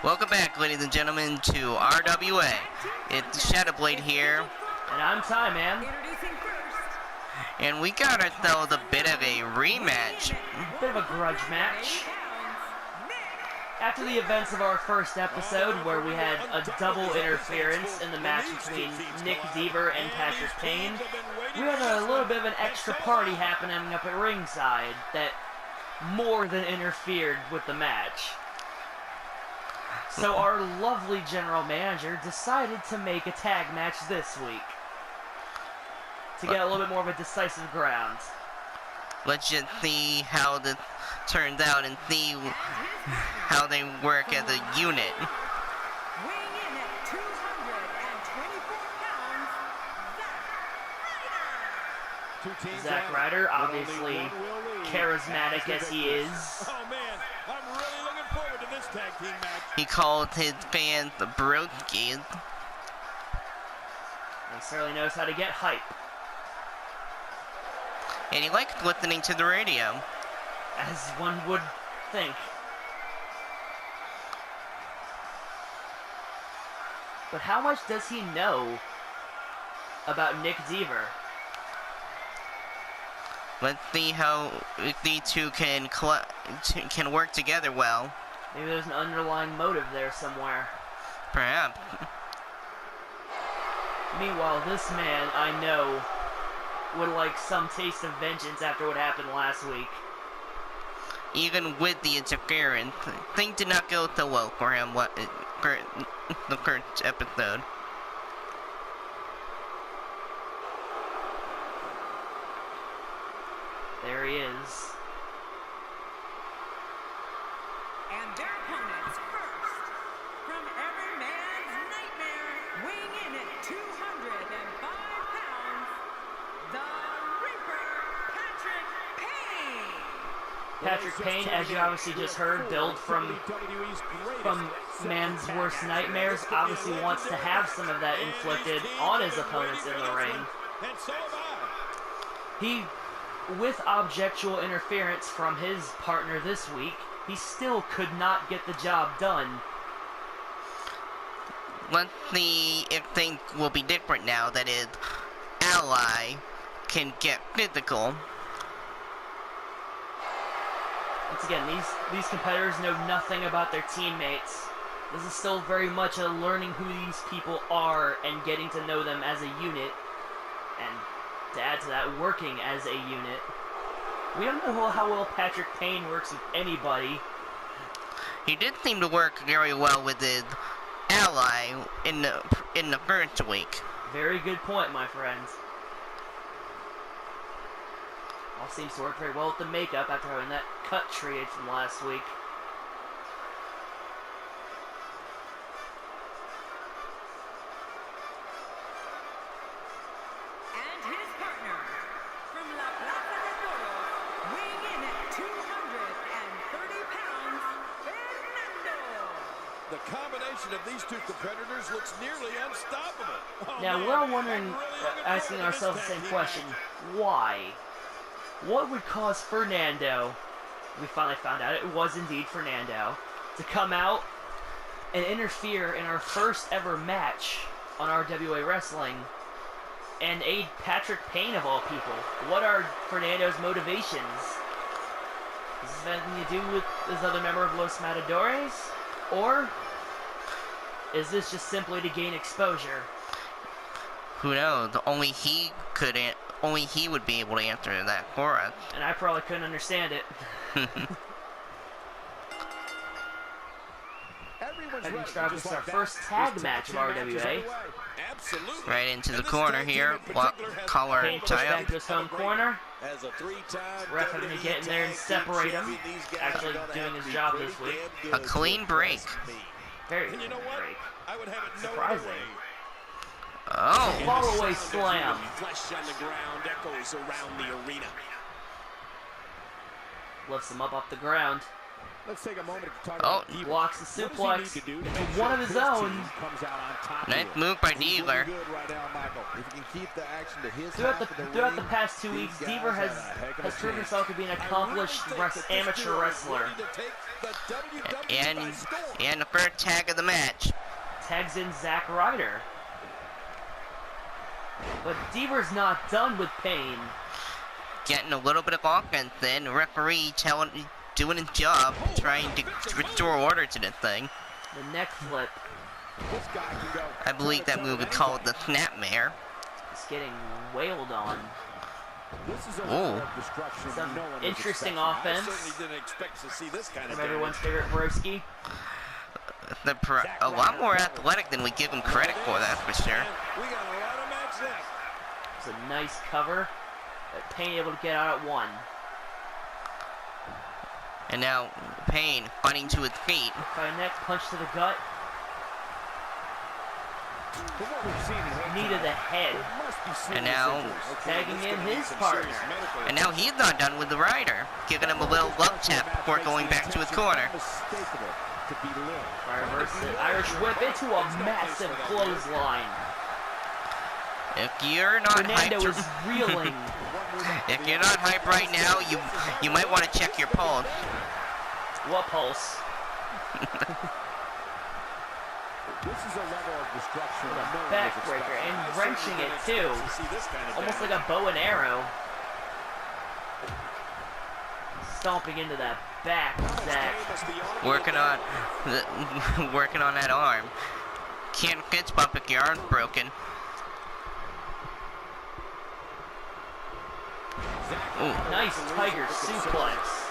Welcome back, ladies and gentlemen, to RWA. It's Shadowblade here. And I'm Ty, man. And we got ourselves a bit of a rematch. A bit of a grudge match. After the events of our first episode, where we had a double interference in the match between Nick Deaver and Patrick Payne, we had a little bit of an extra party happening up at ringside that more than interfered with the match. So our lovely general manager decided to make a tag match this week to get a little bit more of a decisive ground. Let's just see how this turns out and see how they work as a unit. Weighing in at 224 pounds, Zack Ryder, obviously charismatic as he is. Oh man, I'm really looking forward to this tag team match. He called his fans the Broskies. He certainly knows how to get hype. And he likes listening to the radio. As one would think. But how much does he know about Nick Deaver? Let's see how these two can work together well. Maybe there's an underlying motive there somewhere. Perhaps. Meanwhile, this man, I know, would like some taste of vengeance after what happened last week. Even with the interference, things did not go so well for him the first episode. There he is. and their opponents first, from every man's nightmare, weighing in at 205 pounds, the Reaper, Patrick Payne. Patrick Payne, as you obviously just heard, billed from man's worst nightmares, obviously wants to have some of that inflicted on his opponents in the ring. He, with objectual interference from his partner this week, he still could not get the job done. Let's see if things will be different now that his ally can get physical. Once again, these competitors know nothing about their teammates. This is still very much a learning who these people are and getting to know them as a unit. And to add to that, working as a unit. We don't know how well Patrick Payne works with anybody. He did seem to work very well with his ally in the first week. Very good point, my friends. All seems to work very well with the makeup after having that cut treated from last week. And his partner, from La Plaza de Toros, weighing in at 230 pounds, Fernando. The combination of these two competitors looks nearly unstoppable. Oh, Now, man, we're all wondering, I'm really looking asking forward to ourselves this the same tag team question. match. Why? What would cause Fernando, we finally found out it was indeed Fernando, to come out and interfere in our first ever match on RWA Wrestling and aid Patrick Payne of all people? What are Fernando's motivations? Does this have anything to do with this other member of Los Matadores? Or is this just simply to gain exposure? Who knows? Only he would be able to answer that for us. And I probably couldn't understand it. Heading straight this is our first tag match of RWA. Absolutely. Right into the corner here. Collar Payne pushed tie back up. to his home corner. As a three-time Ref having to get in there and separate him. Actually doing his job this week. A clean break. Very And good you know what? break. I would have it no Surprising. other way. Oh. Fall away slam. Flesh on the ground echoes around the arena. Lifts him up off the ground. Let's take a moment to talk Oh, about Deaver. Blocks the What does suplex. he need to do to To make one sure of his his own. team comes out on top nice here? move by He's looking Deaver. good right now, Michael. If he can keep the action to his Throughout half of the the ring, past 2 these weeks, guys Deaver have a heck of a has proven chance. himself to be an accomplished amateur wrestler. And the first tag of the match. Tags in Zack Ryder. But Deaver's not done with Payne. Getting a little bit of offense then. Referee doing his job, trying to restore order to the thing. The neck flip. I believe that move is called the snapmare. He's getting wailed on. Ooh. Some interesting offense Didn't expect to see this kind of from everyone's favorite Broski. A lot more athletic than we give him credit for, that's for sure. We got a lot of match left. It's a nice cover. But Payne able to get out at 1. And now Payne fighting to his feet. By a neck punch to the gut. Knee to the head. And now Tagging in his partner. And now he's not done with the rider, giving him a little love tap before going back to his corner. Reverse the Irish whip into a massive clothesline. If you're not Fernando hyped, is reeling. if you're not hyped right now, you might want to check your pulse. What pulse? This is a level of destruction. With a backbreaker and wrenching it too. Almost like a bow and arrow. Stomping into that back, Zack. Working on that arm. Can't fist bump if your arm's broken. Ooh. Nice tiger suplex.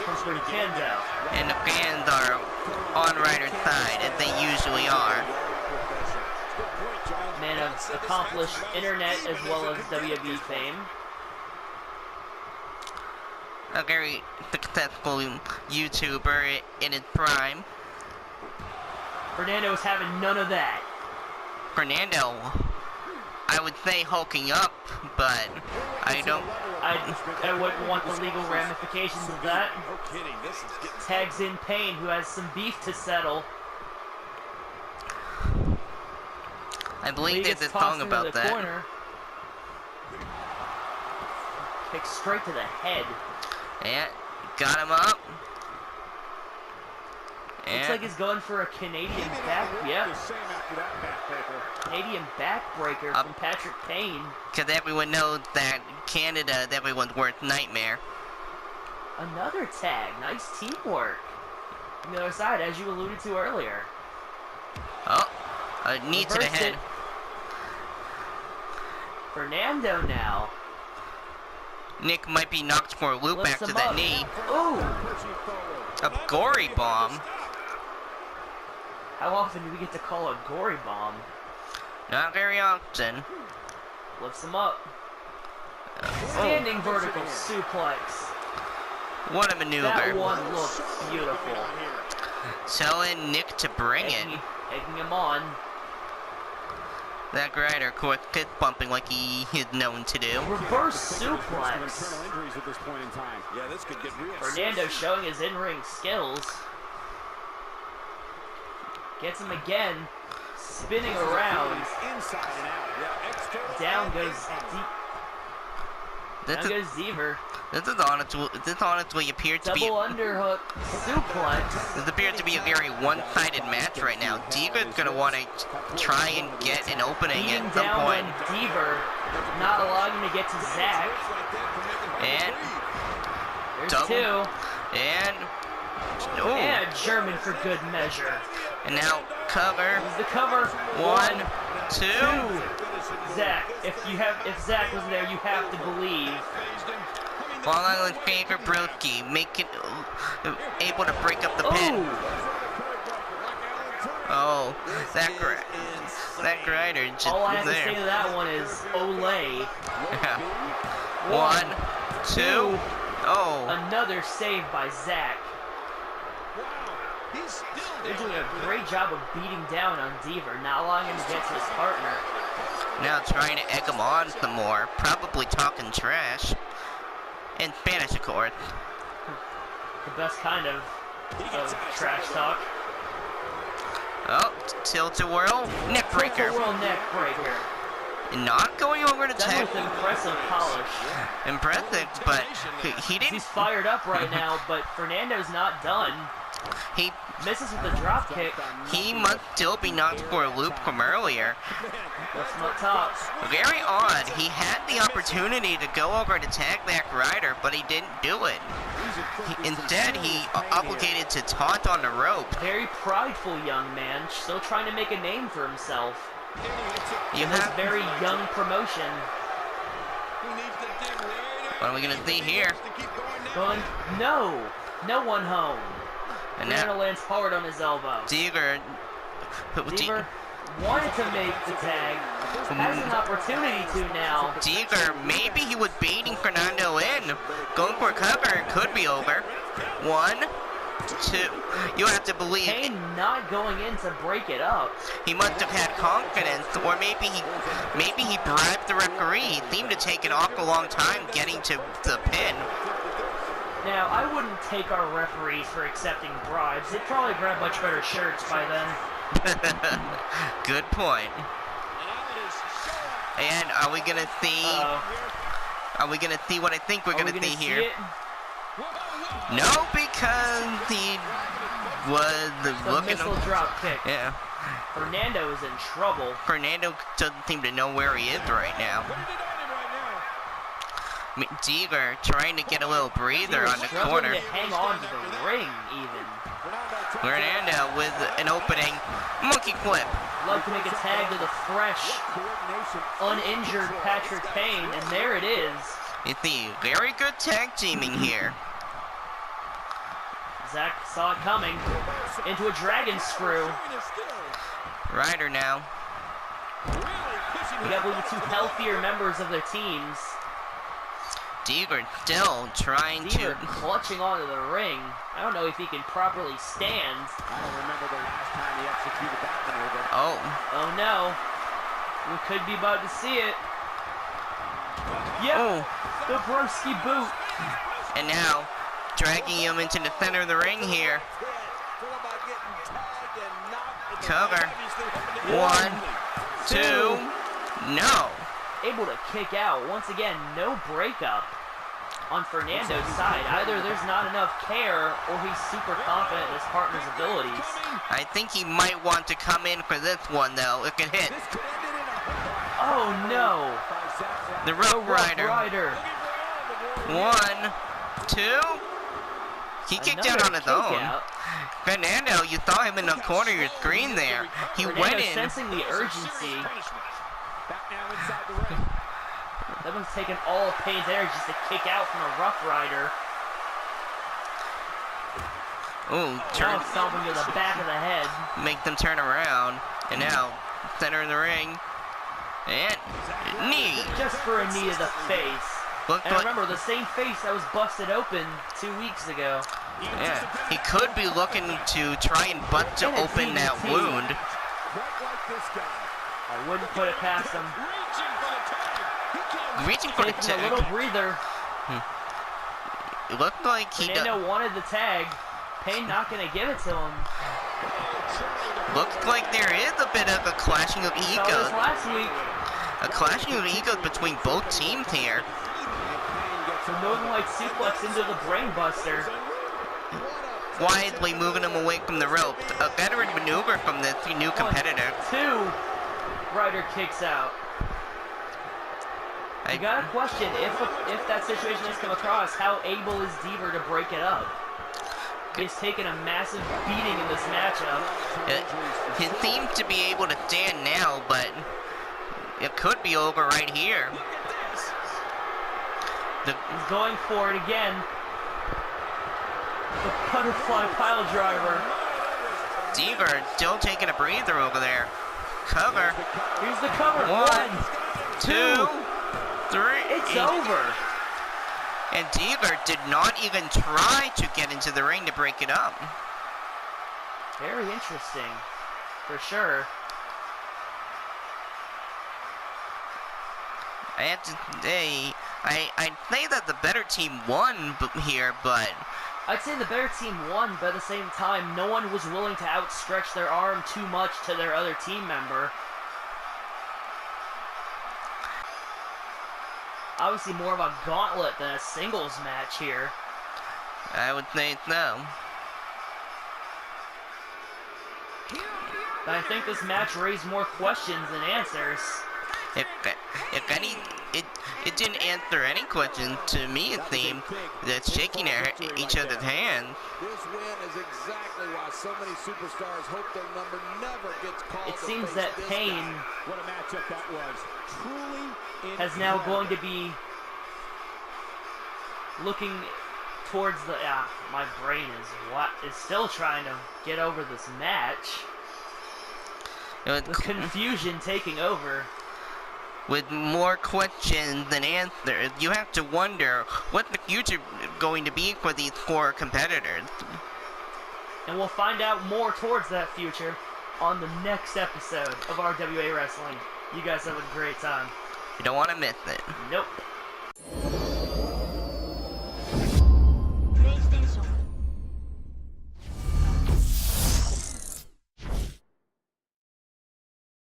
Comes from Kendo. And the fans are on Ryder's side, as they usually are. Man of accomplished internet as well as WWE fame. A very successful YouTuber in his prime. Fernando is having none of that. Fernando, I would say hulking up, but I don't. I wouldn't want the legal ramifications of that. No kidding. This is getting Tags in Payne, who has some beef to settle. I believe Lee there's gets a song tossed into about the that. corner. Kick straight to the head. And got him up. Looks like he's going for a Canadian back. Yep. Canadian backbreaker from Patrick Payne. Because everyone knows that Canada is everyone's worst nightmare. Another tag. Nice teamwork. On the other side, as you alluded to earlier. Oh, a knee to the Reversed head. it. Fernando now. Nick might be knocked for a loop Lifts after him that up. knee. Ooh. A gory bomb. How often do we get to call a gory bomb? Not very often. Lifts him up. Standing vertical suplex. What a maneuver. That one looks beautiful. Telling Nick to bring it. Egging him on. That Ryder, of course, fist bumping like he is known to do. Reverse suplex. Yeah, this could get real. Fernando showing his in-ring skills. Gets him again. Spinning around. Down goes Deaver. This honestly appears to be Double underhook suplex. this appears to be a very one-sided match right now. Deaver's gonna want to try and get an opening Beating at some down point. on Deaver, not allowing him to get to Zack. And There's double. two. And oh, And a German for good measure. and now cover. Here's the cover. 1, 2. Zack, if Zack was there, you have to believe. Falling on favor Broski, making able to break up the pin. Ooh. Oh, that Ryder just All I have to say there. to that one is Olay. Yeah. 1, 2. Oh, Another save by Zack. They're doing a great job of beating down on Deaver, not allowing him to get to his partner. now trying to egg him on some more. Probably talking trash. In Spanish, of course. the best kind of trash talk. Oh, tilt-a-whirl, neck breaker. Tilt-a-whirl neck breaker. Not going over to Done tag. with impressive polish. Impressive, but he didn't. He's fired up right now, but Fernando's not done. He Misses with the drop kick. must still be knocked for a loop from earlier. That's from up top. Very odd. He had the opportunity to go over to tag that rider, but he didn't do it. Instead, he obligated to taunt on the rope. Very prideful young man, still trying to make a name for himself. You In this have. very young promotion. What are we gonna see here? Going, no one home. And Fernando now lands hard on his elbow. Deaver. Deaver wanted to make the tag, has an opportunity to now. Deaver, maybe he was baiting Fernando in. Going for a cover, it could be over. 1, 2. You have to believe Kane not going in to break it up. he must have had confidence, or maybe he bribed the referee. He seemed to take an awful long time getting to the pin. Now, I wouldn't take our referees for accepting bribes. They'd probably grab much better shirts by then. Good point. And are we gonna see? Are we gonna see what I think we're gonna see here? No, because he was The looking. missile drop kick. Yeah. Fernando is in trouble. Fernando doesn't seem to know where he is right now. Deaver trying to get a little breather on the corner. To hang on to the ring, even. Fernando with an opening monkey flip. Like to make a tag to the fresh, uninjured Patrick Payne, and there it is. You see, very good tag teaming here. Zach saw it coming. Into a dragon screw. Ryder now. We got the two healthier members of their teams. Deaver still trying Deaver to. clutching onto the ring. I don't know if he can properly stand. I don't remember the last time he executed that maneuver. Oh, Oh no. We could be about to see it. Yep. oh, The broski boot. and now dragging him into the center of the ring here. Cover. 1, 2, no. Able to kick out. Once again, no breakup on Fernando's side. Either there's not enough care or he's super confident in his partner's abilities. I think he might want to come in for this one though. It could hit. Oh no. The The Rough Rough Rider. Rider. 1, 2. He kicked out on his Another own. kick out. Fernando, you saw him in the corner of your screen there. He Fernando went in. sensing the urgency. Back now inside the ring. That one's taking all of Payne's energy just to kick out from a Rough Rider. Ooh, Now turn, it's stomping to the back of the head. make them turn around. And now, center of the ring. And knee. Just for a knee to the face. Looked And like, remember, the same face that was busted open 2 weeks ago. yeah, he could be looking to try and butt to And a open that DDT. wound. Right like this guy. I wouldn't put it past him. Reaching for the Taking a little tag. breather. It looked like he Fernando wanted the tag. Payne not going to give it to him. looked like there is a bit of a clashing of Saw this egos. last week. A clashing of egos between both teams here. The Northern Light suplex into the brainbuster. Wisely moving him away from the rope. A veteran maneuver from this new competitor. 1, 2. Ryder kicks out. You gotta question if that situation has come across, how able is Deaver to break it up? He's taken a massive beating in this matchup. He seems to be able to stand now, but it could be over right here. He's going for it again. The butterfly pile driver. Deaver still taking a breather over there. Cover. Here's the cover. 1, 2, 3. It's over. And Deaver did not even try to get into the ring to break it up. Very interesting, for sure. I have to say, I'd say that the better team won here, but I'd say the better team won, but at the same time, no one was willing to outstretch their arm too much to their other team member. Obviously more of a gauntlet than a singles match here. I would think so. But I think this match raised more questions than answers. It didn't answer any question to me. It seemed that shaking each other's hands. This win is exactly why so many superstars hope their number never gets called. It seems that Pain What a matchup that was. Truly has now incredible. going to be looking towards the my brain is still trying to get over this match. The confusion taking over. With more questions than answers, you have to wonder what the future is going to be for these four competitors. And we'll find out more towards that future on the next episode of RWA Wrestling. You guys have a great time. You don't want to miss it. Nope.